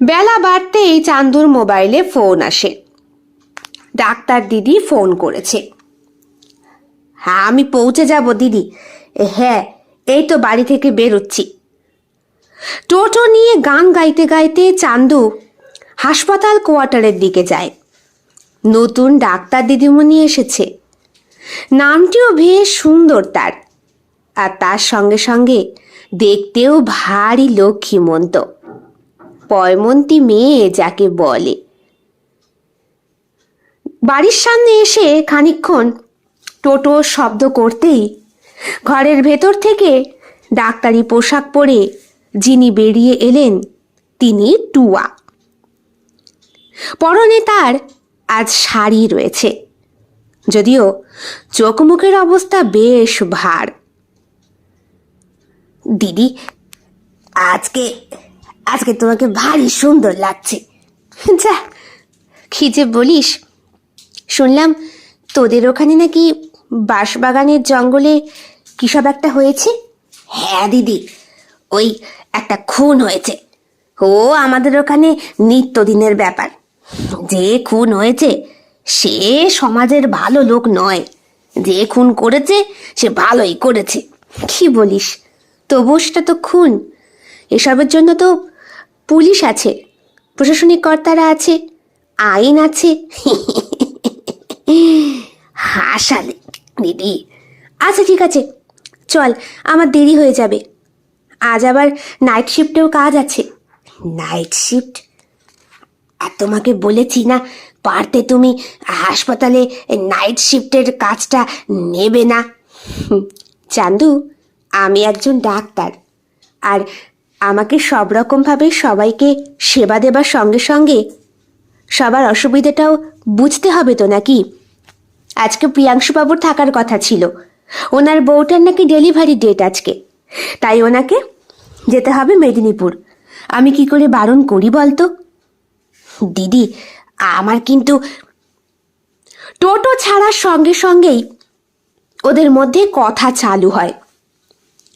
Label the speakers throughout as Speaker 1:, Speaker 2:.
Speaker 1: বেলা বাড়তেই চান্দুর মোবাইলে ফোন আসে। ডাক্তার দিদি ফোন করেছে। হ্যাঁ, আমি পৌঁছে যাব দিদি। হ্যাঁ, এই তো বাড়ি থেকে বেরোচ্ছি। টোটো নিয়ে গান গাইতে গাইতে চান্দু হাসপাতাল কোয়ার্টারের দিকে যায়। নতুন ডাক্তার দিদিমণি এসেছে। নামটিও বেশ সুন্দর তার, আর তার সঙ্গে সঙ্গে দেখতেও ভারী লক্ষ্মীমন্ত, পয়মন্তী মেয়ে যাকে বলে। বাড়ির সামনে এসে খানিকক্ষণ টোটো শব্দ করতেই ঘরের ভেতর থেকে ডাক্তারি পোশাক পরে যিনি বেরিয়ে এলেন তিনি টুয়া। পরনে তার আজ শাড়ি রয়েছে, যদিও চোখ মুখের অবস্থা বেশ ভার। দিদি, আজকে আজকে তোমাকে ভারী সুন্দর লাগছে। যা, কি যে বলিস। শুনলাম তোদের ওখানে নাকি বাঁশবাগানের জঙ্গলে কি সব একটা হয়েছে। হ্যাঁ দিদি, ওই একটা খুন হয়েছে। ও আমাদের ওখানে নিত্যদিনের ব্যাপার। যে খুন হয়েছে সে সমাজের ভালো লোক নয়। যে খুন করেছে সে ভালোই করেছে। কি বলিস, তবুও সেটা তো খুন। এসবের জন্য তো পুলিশ আছে, প্রশাসনিক কর্তারা আছে, আইন আছে। হাসালে দিদি। আচ্ছা ঠিক আছে, চল, আমার দেরি হয়ে যাবে। আজ আবার নাইট শিফটেও কাজ আছে। Night shift? আর তোমাকে বলেছি না, পারতে তুমি হাসপাতালে নাইট শিফটের কাজটা নেবে না। চান্দু, আমি একজন ডাক্তার, আর আমাকে সব রকমভাবে সবাইকে সেবা দেবার সঙ্গে সঙ্গে সবার অসুবিধাটাও বুঝতে হবে তো নাকি। আজকে প্রিয়াংশুবাবুর থাকার কথা ছিল। ওনার বউটার নাকি ডেলিভারি ডেট আজকে, তাই ওনাকে যেতে হবে মেদিনীপুর। আমি কি করে বারণ করি বলতো? দিদি, আমার কিন্তু। টোটো ছাড়ার সঙ্গে সঙ্গেই ওদের মধ্যে কথা চালু হয়।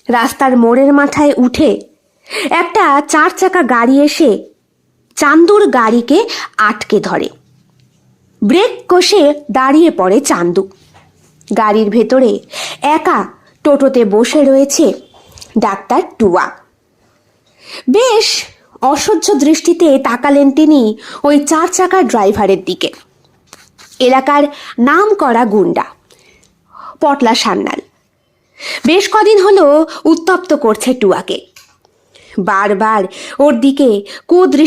Speaker 1: রাস্তার মোড়ের মাথায় উঠে একটা 4 চাকা গাড়ি এসে চান্দুর গাড়িকে আটকে ধরে। ব্রেক কষে দাঁড়িয়ে পড়ে চান্দু। গাড়ির ভেতরে একা টোটোতে বসে রয়েছে ডাক্তার টুয়া। বেশ অসহ্য দৃষ্টিতে তাকালেন তিনি ওই 4 চাকার ড্রাইভারের দিকে। এলাকার নাম করা গুন্ডা, পটলা সান্যাল। বেশ কদিন হলো উত্তপ্ত করছে টুয়াকে। বারবার ওর দিকে কুদৃষ্টি